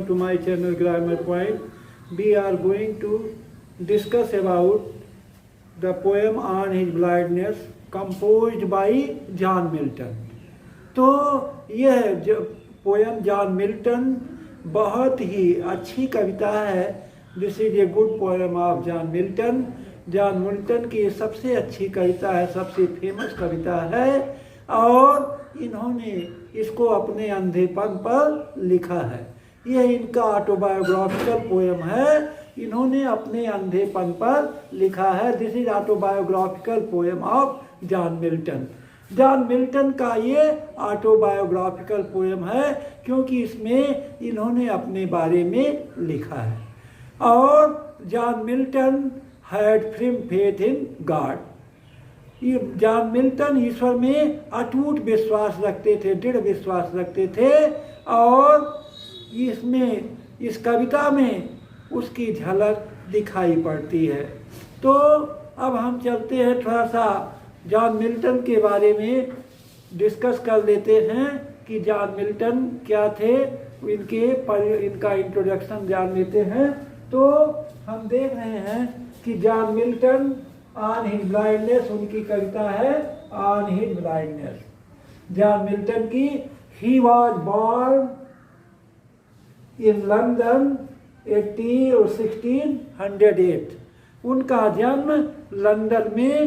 welcome to my channel Grammar Point. We are going to discuss about the poem on his blindness composed by John Milton. तो यह poem John Milton बहुत ही अच्छी कविता है. This is a good poem of John Milton. John Milton की सबसे अच्छी कविता है, सबसे फेमस कविता है और इन्होंने इसको अपने अंधेपन पर लिखा है. यह इनका ऑटोबायोग्राफिकल पोएम है, इन्होंने अपने अंधेपन पर लिखा है. This is autobiographical poem of John Milton. John Milton का ये ऑटोबायोग्राफिकल पोएम है क्योंकि इसमें इन्होंने अपने बारे में लिखा है. और John Milton had firm faith in God. John Milton ईश्वर में अटूट विश्वास रखते थे, दृढ़ विश्वास रखते थे और इसमें इस कविता में उसकी झलक दिखाई पड़ती है. तो अब हम चलते हैं, थोड़ा सा जॉन मिल्टन के बारे में डिस्कस कर लेते हैं कि जॉन मिल्टन क्या थे, इनका इंट्रोडक्शन जान लेते हैं. तो हम देख रहे हैं कि John Milton on his blindness, उनकी कविता है on his blindness. John Milton की he was born in London 1608. उनका जन्म लंदन में,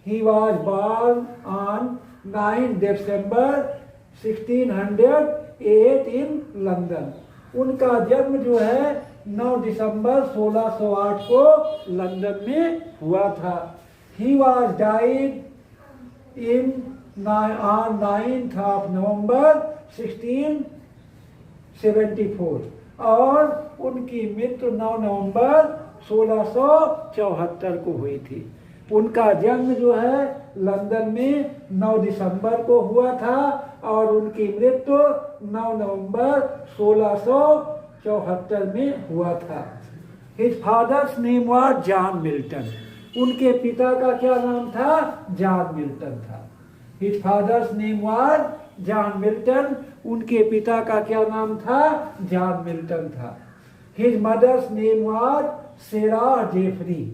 he was born on 9 December 1608 in London. उनका जन्म जो है 9 दिसंबर 1608 को लंदन में हुआ था. He was died on 9th of November 1674 और उनकी मृत्यु 9 नवंबर 1674 को हुई थी. उनका जन्म जो है लंदन में 9 दिसंबर को हुआ था और उनकी मृत्यु 9 नवंबर 1674 में हुआ था. His father's name was John Milton. उनके पिता का क्या नाम था? जॉन मिल्टन था. His father's name was John Milton. उनके पिता का क्या नाम था? जॉन मिल्टन था. His mother's name was Sarah Jeffrey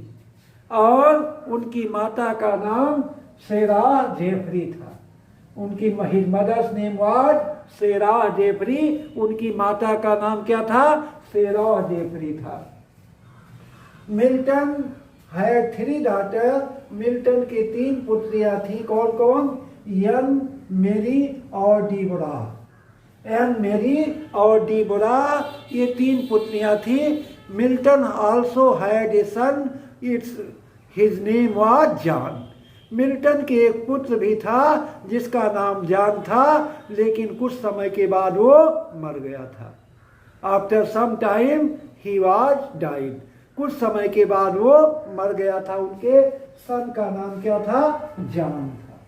और उनकी माता का नाम सेरा जेफरी था. उनकी his mother's name was Sarah Jeffrey. उनकी माता का नाम क्या था? सेरा जेफरी था. Milton had 3 daughter. मिल्टन की 3 पुत्रियां थी. कौन कौन? एन, मेरी और डीबोरा. एन, मेरी और डीबोरा, ये 3 पुत्रियां थी. Milton also had a son, his name was John. Milton के एक पुत्र भी था जिसका नाम जॉन था, लेकिन कुछ समय के बाद वो मर गया था. After some time he was died. कुछ समय के बाद वो मर गया था. उनके सन का नाम क्या था? जॉन था.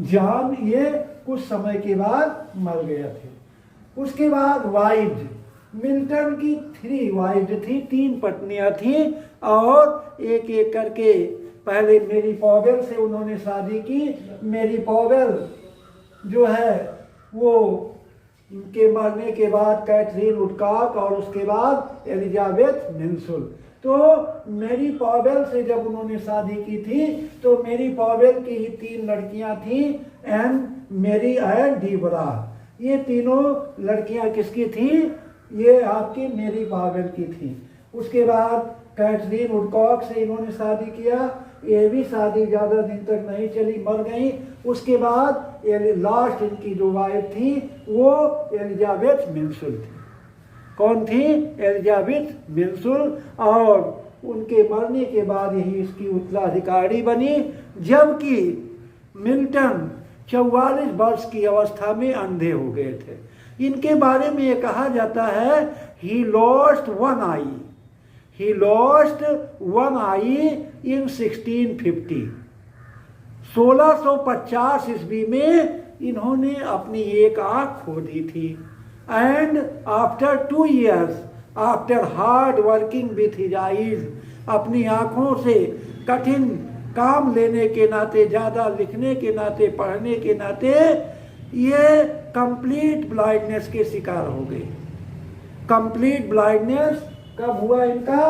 जॉन ये कुछ समय के बाद मर गया थे. उसके बाद वाइफ, मिल्टन की 3 वाइफ थी, 3 पत्नियां थी और एक एक करके पहले मेरी पॉवेल से उन्होंने शादी की. मेरी पॉवेल जो है वो उनके मरने के बाद कैथरीन वुडकॉक और उसके बाद एलिजाबेथ मिन्सुल. तो मेरी पॉवेल से जब उन्होंने शादी की थी तो मेरी पॉवेल की ही 3 लड़कियां थी, एन, मेरी एंड डीबोरा. ये तीनों लड़कियां किसकी थी? ये आपकी मेरी पॉवेल की थी. उसके बाद कैथरीन वुडकॉक से इन्होंने शादी किया. ये भी शादी ज़्यादा दिन तक नहीं चली, मर गई. उसके बाद लास्ट इनकी जो वाइफ थी वो एलिजाबेथ मिन्सुल थी. कौन थी? एलिजाबेथ मिन्सुल. और उनके मरने के बाद यही इसकी उत्तराधिकारी बनी. जबकि मिल्टन 44 वर्ष की अवस्था में अंधे हो गए थे. इनके बारे में ये कहा जाता है he lost one eye. He lost one eye in 1650. 1650 ईस्वी में इन्होंने अपनी एक आँख खो दी थी. And after 2 years, after hard working with his eyes, अपनी आँखों से कठिन काम लेने के नाते, ज़्यादा लिखने के नाते, पढ़ने के नाते ये कंप्लीट ब्लाइंडनेस के शिकार हो गए। कंप्लीट ब्लाइंडनेस कब हुआ इनका?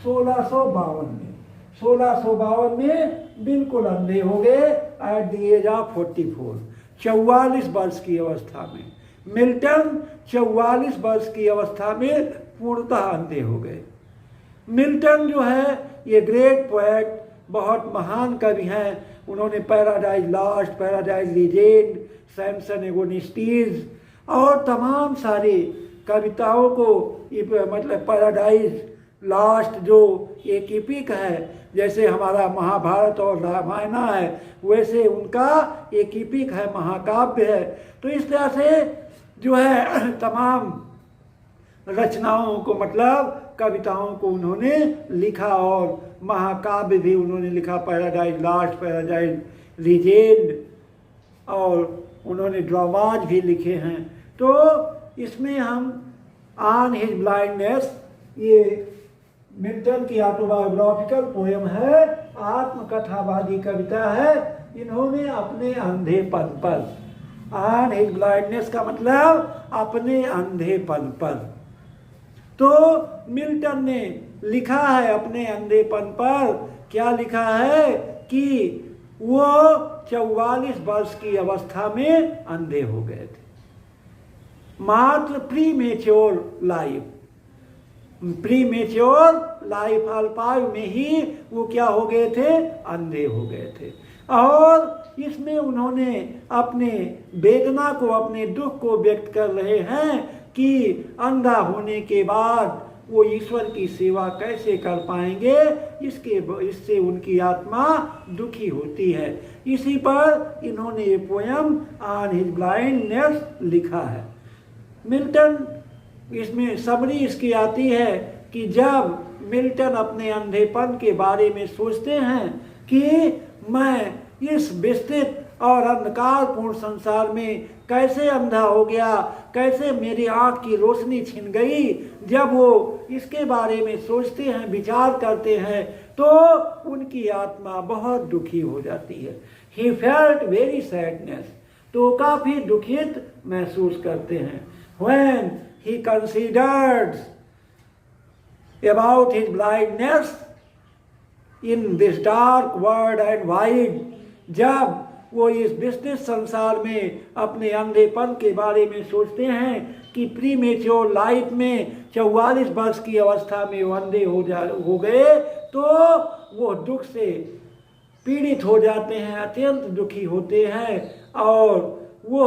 1652 में। 1652 में बिल्कुल अंधे हो गए एट द एज ऑफ 44, 44 वर्ष की अवस्था में। मिल्टन 44 वर्ष की अवस्था में पूर्णतः अंधे हो गए। मिल्टन जो है ये ग्रेट पोएट, बहुत महान कवि हैं। उन्होंने Paradise Lost, Paradise legend, Samson Agonistes और तमाम सारी कविताओं को, मतलब पैराडाइज लॉस्ट जो एक एपिक है, जैसे हमारा महाभारत और रामायण है, वैसे उनका एक एपिक है, महाकाव्य है। तो इस तरह से जो है तमाम रचनाओं को, मतलब कविताओं को उन्होंने लिखा और महाकाव्य भी उन्होंने लिखा, पैराडाइज लॉस्ट, पैराडाइज लीजेंड, और उन्होंने ड्रामाज भी लिखे हैं। तो इसमें हम ऑन हिज ब्लाइंडनेस, ये मिल्टन की ऑटोबायोग्राफिकल पोएम है, आत्मकथावादी कविता है। इन्होंने अपने अंधेपन पर, ऑन हिज ब्लाइंडनेस का मतलब अपने अंधेपन पर, तो मिल्टन ने लिखा है अपने अंधेपन पर। क्या लिखा है कि वो 44 वर्ष की अवस्था में अंधे हो गए थे। मात्र प्रीमेच्योर लाइफ, प्रीमेच्योर लाइफ, अल्पायु में ही वो क्या हो गए थे? अंधे हो गए थे। और इसमें उन्होंने अपने वेदना को, अपने दुख को व्यक्त कर रहे हैं कि अंधा होने के बाद वो ईश्वर की सेवा कैसे कर पाएंगे, इससे उनकी आत्मा दुखी होती है। इसी पर इन्होंने ये पोयम ऑन हिज ब्लाइंडनेस लिखा है। मिल्टन, इसमें समरी इसकी आती है कि जब मिल्टन अपने अंधेपन के बारे में सोचते हैं कि मैं इस विस्तृत और अंधकारपूर्ण संसार में कैसे अंधा हो गया, कैसे मेरी आँख की रोशनी छिन गई, जब वो इसके बारे में सोचते हैं, विचार करते हैं, तो उनकी आत्मा बहुत दुखी हो जाती है। ही फेल्ट वेरी सैडनेस, तो काफ़ी दुखित महसूस करते हैं। When he considered about his blindness in this dark world and wide, जब वो इस विस्तृत संसार में अपने अंधेपन के बारे में सोचते हैं कि प्रीमेच्योर लाइफ में 44 वर्ष की अवस्था में वो अंधे हो गए, तो वो दुख से पीड़ित हो जाते हैं, अत्यंत दुखी होते हैं। और वो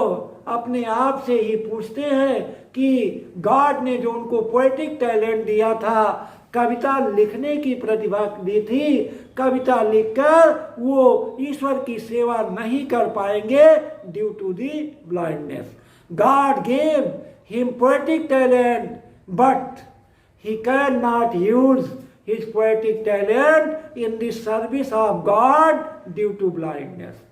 अपने आप से ही पूछते हैं कि गॉड ने जो उनको पोएटिक टैलेंट दिया था, कविता लिखने की प्रतिभा दी थी, कविता लिखकर वो ईश्वर की सेवा नहीं कर पाएंगे due to the blindness. God gave him poetic talent but he can not use his poetic talent in the service of God due to blindness.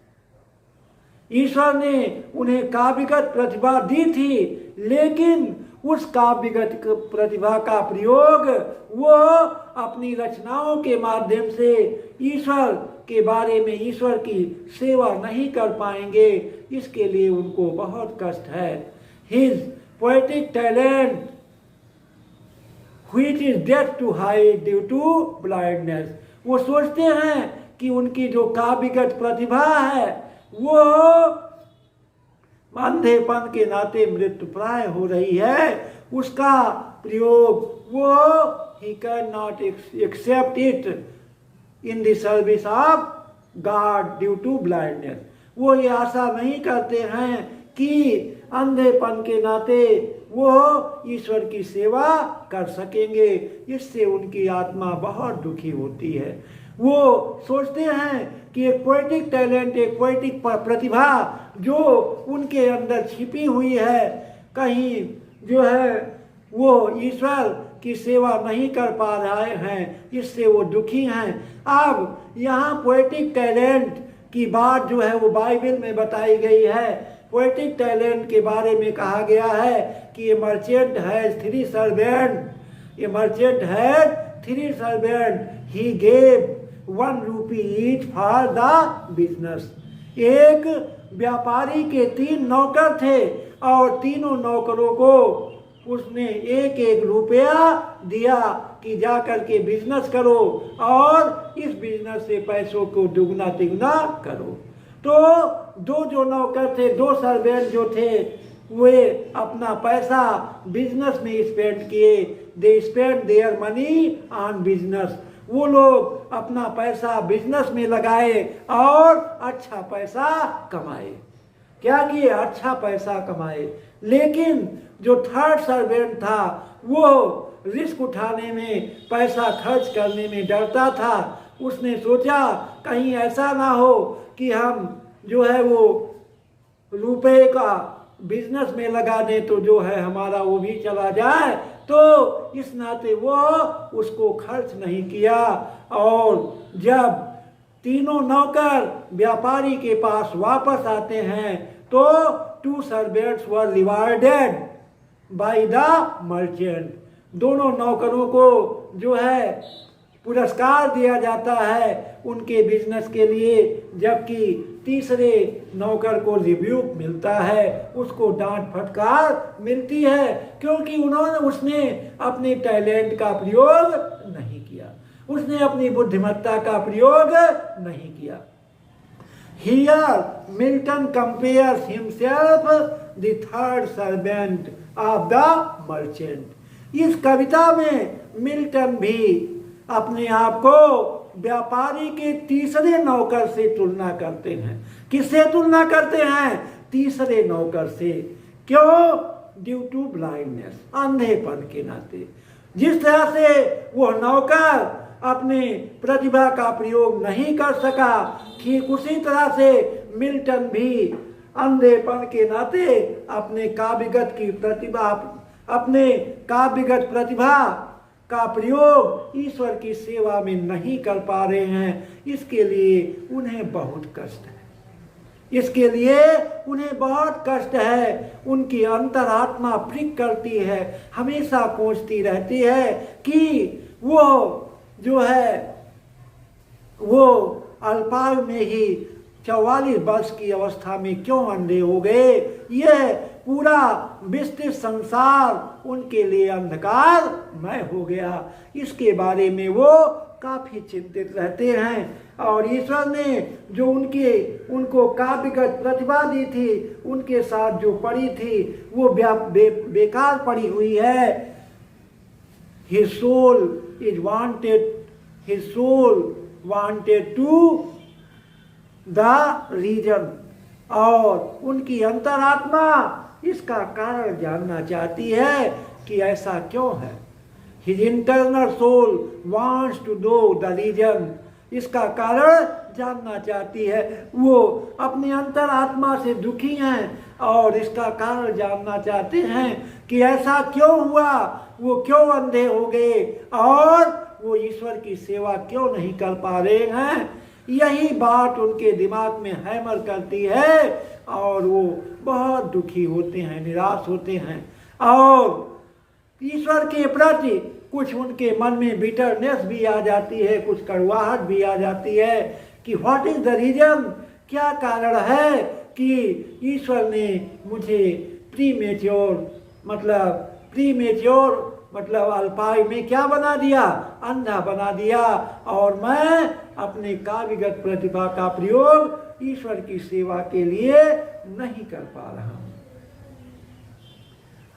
ईश्वर ने उन्हें काव्यगत प्रतिभा दी थी, लेकिन उस काव्यगत प्रतिभा का प्रयोग वो अपनी रचनाओं के माध्यम से ईश्वर के बारे में, ईश्वर की सेवा नहीं कर पाएंगे, इसके लिए उनको बहुत कष्ट है। His poetic talent which is dead to hide due to blindness, वो सोचते हैं कि उनकी जो काव्यगत प्रतिभा है वो अंधेपन के नाते मृत्यु प्राय हो रही है, उसका प्रयोग वो he cannot accept it in the service of God due to blindness। वो ये आशा नहीं करते हैं कि अंधेपन के नाते वो ईश्वर की सेवा कर सकेंगे, इससे उनकी आत्मा बहुत दुखी होती है। वो सोचते हैं कि एक पोएटिक टैलेंट, एक पोएटिक प्रतिभा जो उनके अंदर छिपी हुई है, कहीं जो है वो ईश्वर की सेवा नहीं कर पा रहे हैं, इससे वो दुखी हैं। अब यहाँ पोएटिक टैलेंट की बात जो है वो बाइबल में बताई गई है। पोएटिक टैलेंट के बारे में कहा गया है कि ए merchant has 3 servant, A merchant has 3 servant, he gave 1 rupee each for the business। एक व्यापारी के 3 नौकर थे और तीनों नौकरों को उसने 1-1 रुपया दिया कि जा करके बिजनेस करो और इस बिजनेस से पैसों को दुगना तिगुना करो। तो दो जो नौकर थे, 2 सर्वेंट जो थे, वे अपना पैसा बिजनेस में स्पेंड किए। They spend their money on business. वो लोग अपना पैसा बिजनेस में लगाए और अच्छा पैसा कमाए। क्या किए? अच्छा पैसा कमाए। लेकिन जो 3rd सर्वेंट था वो रिस्क उठाने में, पैसा खर्च करने में डरता था। उसने सोचा कहीं ऐसा ना हो कि हम जो है वो रुपए का बिजनेस में लगा दें तो जो है हमारा वो भी चला जाए। तो इस नाते वो उसको खर्च नहीं किया। और जब तीनों नौकर व्यापारी के पास वापस आते हैं तो 2 servants were rewarded by the merchant. दोनों नौकरों को जो है पुरस्कार दिया जाता है उनके बिजनेस के लिए, जबकि तीसरे नौकर को रिब्यूक मिलता है, उसको डांट फटकार मिलती है, क्योंकि उसने अपने टैलेंट का प्रयोग नहीं किया, उसने अपनी बुद्धिमत्ता का प्रयोग नहीं किया। Here Milton compares himself the 3rd servant of the merchant। इस कविता में मिल्टन भी अपने आप को व्यापारी के तीसरे नौकर से तुलना करते हैं। किससे तुलना करते हैं? तीसरे नौकर से। क्यों? ड्यू टू ब्लाइंडनेस, अंधेपन के नाते। जिस तरह से वो नौकर अपने प्रतिभा का प्रयोग नहीं कर सका, ठीक उसी तरह से मिल्टन भी अंधेपन के नाते अपने काव्यगत प्रतिभा का प्रयोग ईश्वर की सेवा में नहीं कर पा रहे हैं। इसके लिए उन्हें बहुत कष्ट है, इसके लिए उन्हें बहुत कष्ट है। उनकी अंतरात्मा प्रिक करती है, हमेशा कोसती रहती है कि वो जो है वो अल्पायु में ही 44 वर्ष की अवस्था में क्यों अंधे हो गए। यह पूरा विस्तृत संसार उनके लिए अंधकारमय हो गया। इसके बारे में वो काफी चिंतित रहते हैं। और ईश्वर ने जो उनको काव्यगत प्रतिभा दी थी, उनके साथ जो पड़ी थी वो बेकार पड़ी हुई है। His soul wanted to the reason। और उनकी अंतरात्मा इसका कारण जानना चाहती है कि ऐसा क्यों है। His internal soul wants to know the reason। इसका कारण जानना चाहती है। वो अपनी अंतरात्मा से दुखी हैं और इसका कारण जानना चाहते हैं कि ऐसा क्यों हुआ, वो क्यों अंधे हो गए और वो ईश्वर की सेवा क्यों नहीं कर पा रहे हैं। यही बात उनके दिमाग में हैमर करती है और वो बहुत दुखी होते हैं, निराश होते हैं। और ईश्वर के प्रति कुछ उनके मन में बिटरनेस भी आ जाती है, कुछ कड़वाहट भी आ जाती है कि व्हाट इज द रीजन, क्या कारण है कि ईश्वर ने मुझे प्रीमेच्योर मतलब अल्पायु में क्या बना दिया, अंधा बना दिया, और मैं अपने काव्यगत प्रतिभा का प्रयोग ईश्वर की सेवा के लिए नहीं कर पा रहा हूं।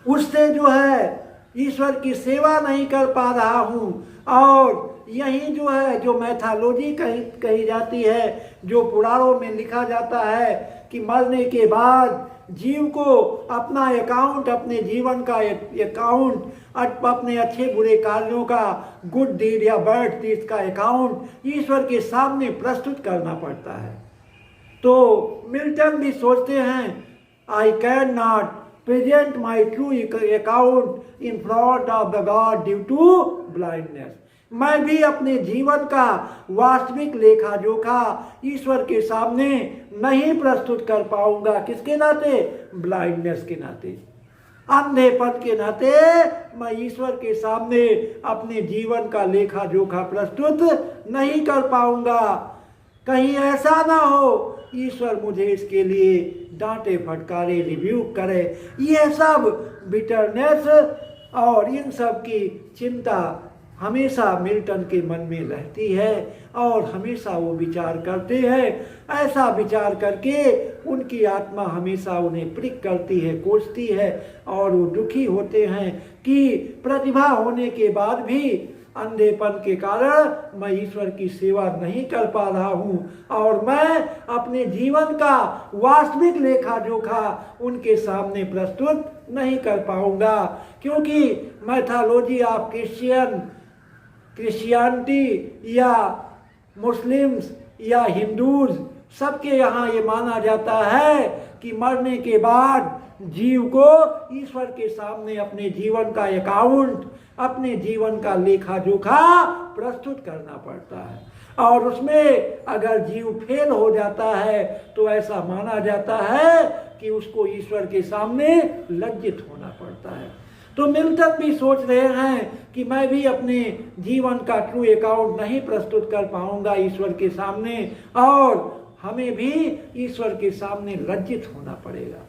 उससे जो है ईश्वर की सेवा नहीं कर पा रहा हूं। और यही जो है जो मैथोलॉजी कही जाती है, जो पुराणों में लिखा जाता है कि मरने के बाद जीव को अपना अकाउंट, अपने जीवन का अकाउंट, अपने अच्छे बुरे कार्यों का, गुड डीड या बैड डीड का अकाउंट ईश्वर के सामने प्रस्तुत करना पड़ता है। तो मिल्टन भी सोचते हैं I can not present my true account in front of the God due to blindness. मैं भी अपने जीवन का वास्तविक लेखा जोखा ईश्वर के सामने नहीं प्रस्तुत कर पाऊंगा। किसके नाते? ब्लाइंडनेस के नाते, अंधेपन के नाते मैं ईश्वर के सामने अपने जीवन का लेखा जोखा प्रस्तुत नहीं कर पाऊंगा। कहीं ऐसा ना हो ईश्वर मुझे इसके लिए डांटे फटकारे, रिब्यूक करे। ये सब बिटरनेस और इन सब की चिंता हमेशा मिल्टन के मन में रहती है और हमेशा वो विचार करते हैं। ऐसा विचार करके उनकी आत्मा हमेशा उन्हें प्रिक करती है, कोसती है और वो दुखी होते हैं कि प्रतिभा होने के बाद भी अंधेपन के कारण मैं ईश्वर की सेवा नहीं कर पा रहा हूँ और मैं अपने जीवन का वास्तविक लेखा जोखा उनके सामने प्रस्तुत नहीं कर पाऊंगा, क्योंकि मैथोलॉजी ऑफ क्रिश्चियनिटी या मुस्लिम्स या हिंदूज सबके यहाँ ये माना जाता है कि मरने के बाद जीव को ईश्वर के सामने अपने जीवन का अकाउंट, अपने जीवन का लेखा जोखा प्रस्तुत करना पड़ता है और उसमें अगर जीव फेल हो जाता है तो ऐसा माना जाता है कि उसको ईश्वर के सामने लज्जित होना पड़ता है। तो मिल्टन भी सोच रहे हैं कि मैं भी अपने जीवन का ट्रू अकाउंट नहीं प्रस्तुत कर पाऊंगा ईश्वर के सामने और हमें भी ईश्वर के सामने लज्जित होना पड़ेगा।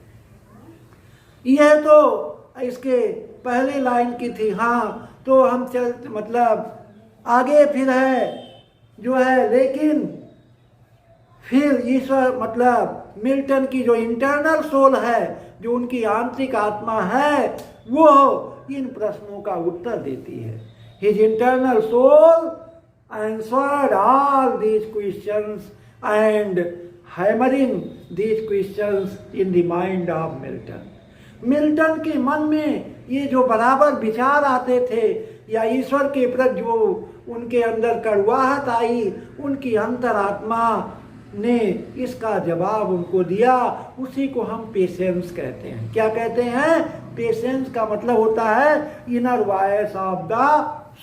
यह तो इसके पहले लाइन की थी। हाँ, तो हम मतलब आगे फिर है जो है, लेकिन फिर ईश्वर मतलब मिल्टन की जो इंटरनल सोल है, जो उनकी आंतरिक आत्मा है, वो इन प्रश्नों का उत्तर देती है। His internal soul answered all these questions and hammering these questions in the mind of Milton. Milton के मन में ये जो बराबर विचार आते थे या ईश्वर के प्रति जो उनके अंदर कड़वाहट आई, उनकी अंतरात्मा ने इसका जवाब उनको दिया। उसी को हम पेशेंस कहते हैं। क्या कहते हैं? पेशेंस का मतलब होता है inner voice of the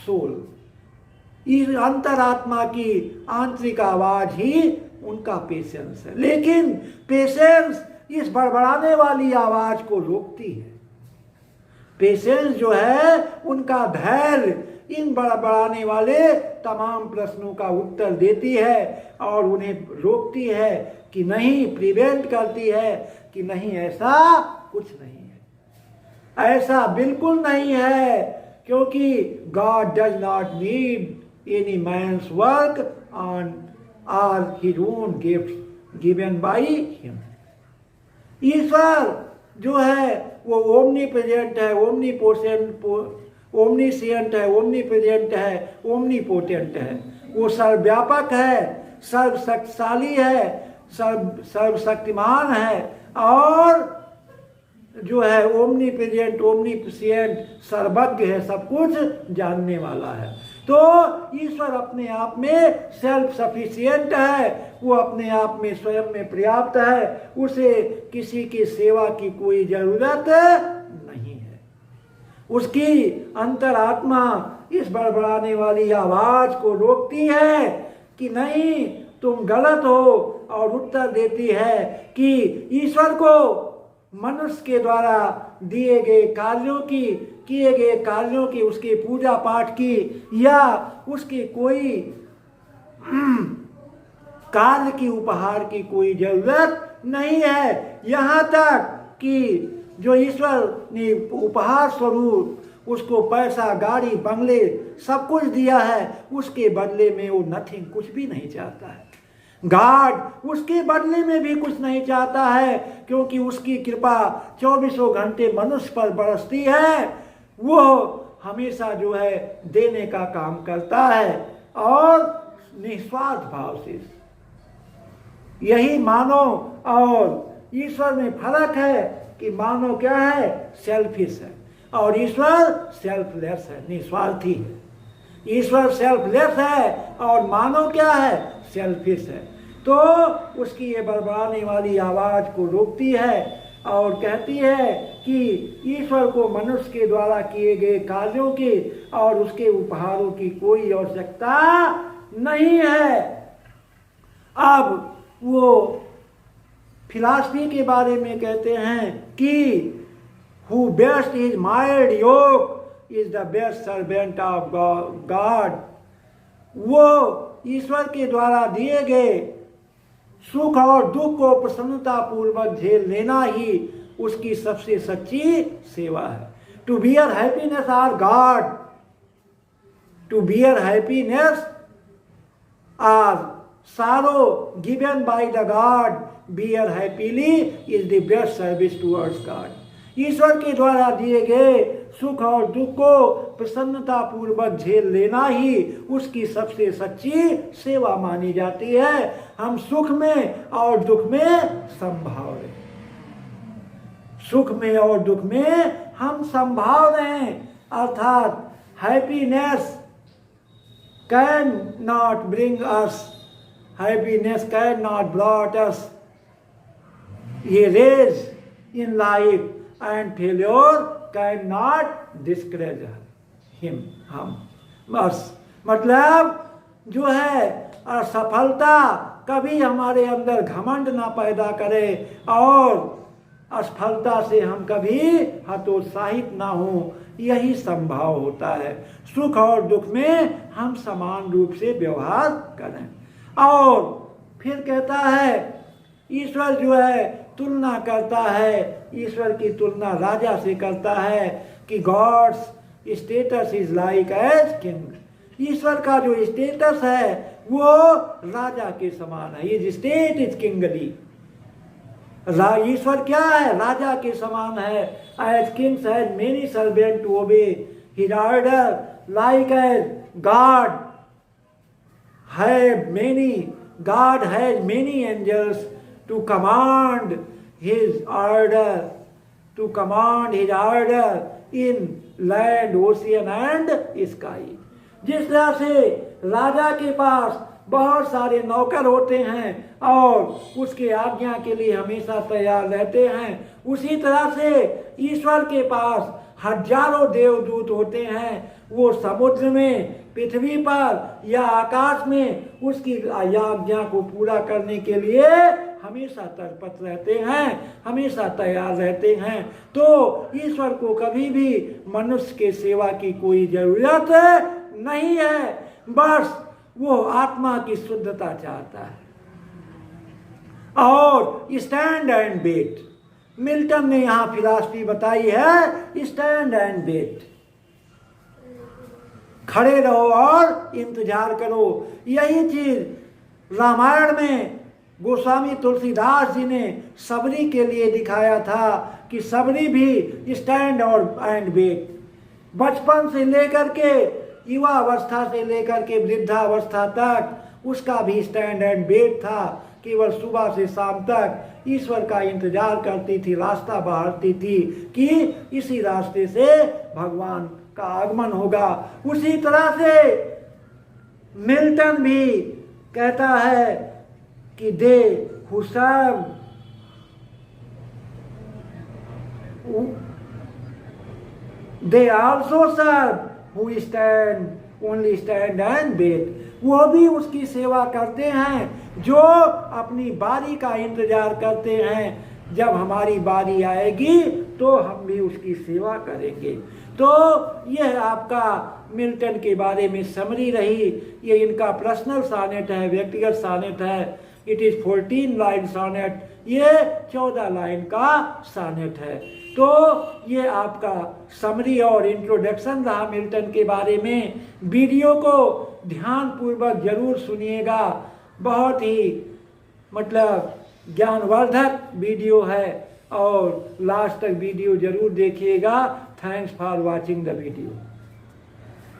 soul. इस अंतरात्मा की आंतरिक आवाज ही उनका पेशेंस है। लेकिन पेशेंस इस बड़बड़ाने वाली आवाज को रोकती है। पेशेंस जो है उनका धैर्य इन बड़बड़ाने वाले तमाम प्रश्नों का उत्तर देती है और उन्हें रोकती है कि नहीं, प्रिवेंट करती है कि नहीं, ऐसा कुछ नहीं है, ऐसा बिल्कुल नहीं है, क्योंकि God does not need any man's work on or his own gift given by him. ईश्वर जो है वो ओमनी प्रेजेंट है, ओमनीसिएंट है, ओमनी प्रेजेंट है, ओमनी पोटेंट है। वो सर्वव्यापक है, सर्वशक्तिशाली है, सर्वशक्तिमान है और जो है ओमनी प्रेजेंट, ओमनीसिएंट, सर्वज्ञ है, सब कुछ जानने वाला है। तो ईश्वर अपने आप में सेल्फ सफिशिएंट है, वो अपने आप में स्वयं में पर्याप्त है, उसे किसी की सेवा की कोई जरूरत नहीं है। उसकी अंतरात्मा इस बड़बड़ाने वाली आवाज को रोकती है कि नहीं, तुम गलत हो, और उत्तर देती है कि ईश्वर को मनुष्य के द्वारा दिए गए कार्यों की, किए गए कार्यों की, उसके पूजा पाठ की या उसके कोई कार्य की, उपहार की कोई जरूरत नहीं है। यहाँ तक कि जो ईश्वर ने उपहार स्वरूप उसको पैसा, गाड़ी, बंगले सब कुछ दिया है, उसके बदले में वो नथिंग, कुछ भी नहीं चाहता है। गॉड उसके बदले में भी कुछ नहीं चाहता है, क्योंकि उसकी कृपा 24 घंटे मनुष्य पर बरसती है। वो हमेशा जो है देने का काम करता है और निस्वार्थ भाव से। यही मानव और ईश्वर में फर्क है कि मानव क्या है? सेल्फिश है और ईश्वर सेल्फलेस है, निस्वार्थी है। ईश्वर सेल्फलेस है और मानव क्या है? सेल्फिश है। तो उसकी ये बड़बड़ाने वाली आवाज को रोकती है और कहती है कि ईश्वर को मनुष्य के द्वारा किए गए कार्यों की और उसके उपहारों की कोई आवश्यकता नहीं है। अब वो फिलॉसफी के बारे में कहते हैं कि who best is mild yoke is the best servant of God. वो ईश्वर के द्वारा दिए गए सुख और दुख को प्रसन्नता पूर्वक झेल लेना ही उसकी सबसे सच्ची सेवा है। To bear happiness or God, to bear happiness or sorrow given by the God, bear happily is the best service towards God. ईश्वर के द्वारा दिए गए सुख और दुख को प्रसन्नता पूर्वक झेल लेना ही उसकी सबसे सच्ची सेवा मानी जाती है। हम सुख में और दुख में समभाव रहें, सुख में और दुख में हम समभाव रहें, अर्थात happiness can not bring us, happiness cannot brought us a raise in life and failure cannot discourage him, हम बस मतलब जो है असफलता कभी हमारे अंदर घमंड ना पैदा करे और असफलता से हम कभी हतोत्साहित ना हो, यही संभव होता है। सुख और दुख में हम समान रूप से व्यवहार करें। और फिर कहता है ईश्वर जो है तुलना करता है, ईश्वर की तुलना राजा से करता है कि God's status is like as king. ईश्वर का जो स्टेटस है वो राजा के समान है, इज स्टेट इज किंगली। ईश्वर क्या है? राजा के समान है। As kings has many servant to obey his order, like as God God has many angels to command his order, in land, ocean and sky. जिस तरह से राजा के पास बहुत सारे नौकर होते हैं और उसके आज्ञा के लिए हमेशा तैयार रहते हैं, उसी तरह से ईश्वर के पास हजारों देवदूत होते हैं। वो समुद्र में, पृथ्वी पर या आकाश में उसकी आज्ञा को पूरा करने के लिए हमेशा तत्पर रहते हैं, हमेशा तैयार रहते हैं। तो ईश्वर को कभी भी मनुष्य के सेवा की कोई जरूरत नहीं है, बस वो आत्मा की शुद्धता चाहता है। और स्टैंड एंड वेट, मिल्टन ने यहाँ फिलॉसफी बताई है, स्टैंड एंड वेट, खड़े रहो और इंतजार करो। यही चीज रामायण में गोस्वामी तुलसीदास जी ने सबरी के लिए दिखाया था कि सबरी भी स्टैंड और एंड वेट, बचपन से लेकर के युवा अवस्था से लेकर के वृद्धावस्था तक उसका भी स्टैंड एंड वेट था। केवल सुबह से शाम तक ईश्वर का इंतजार करती थी, रास्ता बहारती थी कि इसी रास्ते से भगवान का आगमन होगा। उसी तरह से मिल्टन भी कहता है कि they who serve, they also serve who stand, only stand and wait. वो भी उसकी सेवा करते हैं जो अपनी बारी का इंतजार करते हैं। जब हमारी बारी आएगी तो हम भी उसकी सेवा करेंगे। तो यह आपका मिल्टन के बारे में समरी रही। ये इनका पर्सनल सॉनेट है, व्यक्तिगत सॉनेट है। इट इज 14 लाइन सॉनेट, ये 14 लाइन का सॉनेट है। तो ये आपका समरी और इंट्रोडक्शन रहा मिल्टन के बारे में। वीडियो को ध्यान पूर्वक जरूर सुनिएगा, बहुत ही मतलब ज्ञानवर्धक वीडियो है और लास्ट तक वीडियो जरूर देखिएगा। Thanks for watching the video.